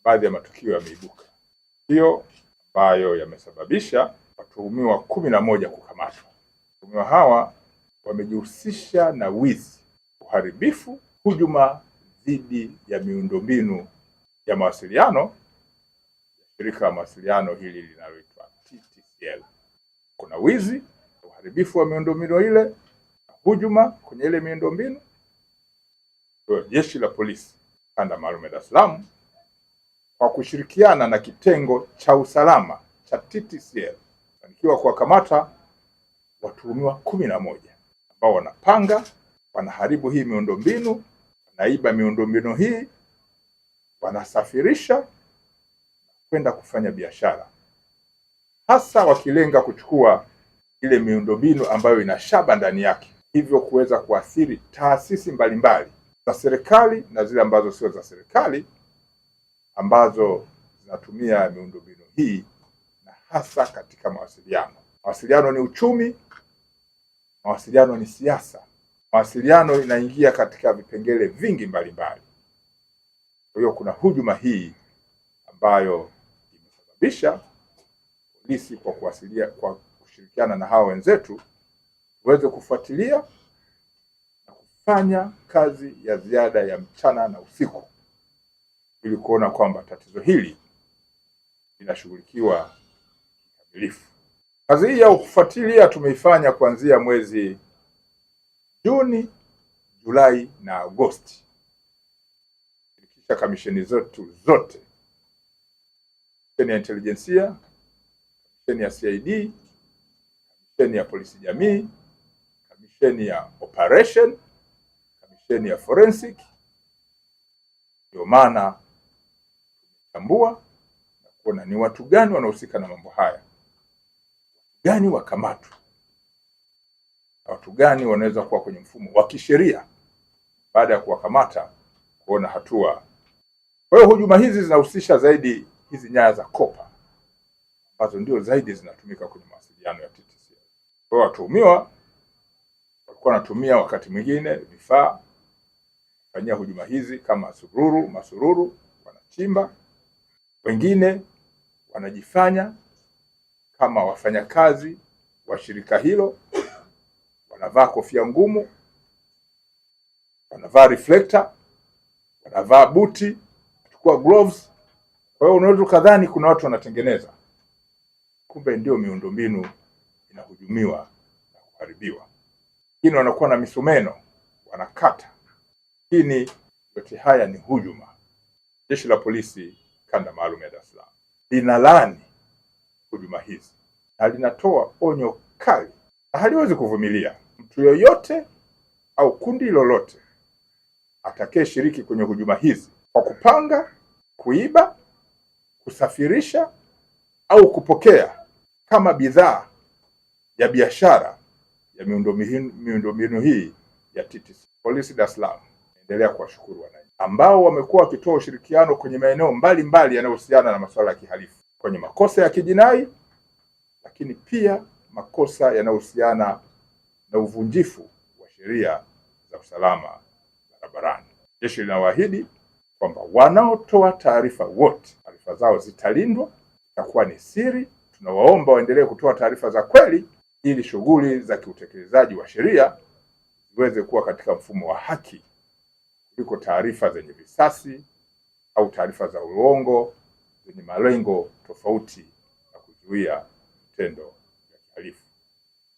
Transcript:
baadhi ya matukio yameibuka, hiyo ambayo yamesababisha watuhumiwa 11 kukamatwa. Watuhumiwa hawa wamejihusisha na wizi, uharibifu, hujuma dhidi ya miundombinu ya mawasiliano, shirika la mawasiliano hili linaloitwa TTCL. Kuna wizi, uharibifu wa miundombinu ile, hujuma kwenye ile miundombinu. Jeshi la Polisi Kanda Maalum ya Dar es Salaam kwa kushirikiana na kitengo cha usalama cha TTCL fanikiwa kuwakamata watuhumiwa 11 ambao wanapanga, wanaharibu hii miundombinu, wanaiba miundombinu hii, wanasafirisha kwenda kufanya biashara, hasa wakilenga kuchukua ile miundombinu ambayo ina shaba ndani yake, hivyo kuweza kuathiri taasisi mbalimbali za serikali na zile ambazo sio za serikali ambazo zinatumia miundombinu hii, na hasa katika mawasiliano. Mawasiliano ni uchumi, mawasiliano ni siasa, mawasiliano inaingia katika vipengele vingi mbalimbali. Kwa hiyo kuna hujuma hii ambayo imesababisha polisi kwa kushirikiana na hao wenzetu uweze kufuatilia na kufanya kazi ya ziada ya mchana na usiku ili kuona kwamba tatizo hili linashughulikiwa kikamilifu. Kazi hii ya kufuatilia tumeifanya kuanzia mwezi Juni, Julai na Agosti. Kisha kamisheni zetu zote, kamisheni ya intelijensia, kamisheni ya CID, kamisheni ya polisi jamii, kamisheni ya operation, kamisheni ya forensic. Ndio maana tumetambua na kuona ni watu gani wanahusika na mambo haya, watu gani wakamatwa, na watu gani wanaweza kuwa kwenye mfumo wa kisheria baada ya kuwakamata kuona hatua. Kwa hiyo hujuma hizi zinahusisha zaidi hizi nyaya za kopa ambazo ndio zaidi zinatumika kwenye mawasiliano ya TTCL. Kwa hiyo watuhumiwa walikuwa wanatumia wakati mwingine vifaa kufanyia hujuma hizi kama masururu, wanachimba. Wengine wanajifanya kama wafanyakazi wa shirika hilo, wanavaa kofia ngumu, wanavaa reflector, wanavaa buti, kwa gloves. Kwa hiyo unaweza kadhani kuna watu wanatengeneza, kumbe ndio miundombinu inahujumiwa na kuharibiwa. Wengine wanakuwa na misumeno wanakata. Lakini yote haya ni hujuma. Jeshi la Polisi Kanda Maalum ya Dar es Salaam linalaani hujuma hizi na linatoa onyo kali na haliwezi kuvumilia mtu yoyote au kundi lolote atakayeshiriki kwenye hujuma hizi kwa kupanga, kuiba, kusafirisha au kupokea kama bidhaa ya biashara ya miundombinu hii ya TTCL. Polisi Dar es Salaam endelea kuwashukuru wananchi ambao wamekuwa wakitoa ushirikiano kwenye maeneo mbalimbali yanayohusiana na masuala ya kihalifu, kwenye makosa ya kijinai, lakini pia makosa yanayohusiana na uvunjifu wa sheria za usalama barabarani. Jeshi linawaahidi kwamba wanaotoa taarifa wote, taarifa zao zitalindwa, itakuwa ni siri. Tunawaomba waendelee kutoa taarifa za kweli ili shughuli za kiutekelezaji wa sheria ziweze kuwa katika mfumo wa haki kuliko taarifa zenye visasi au taarifa za uongo zenye malengo tofauti na kuzuia vitendo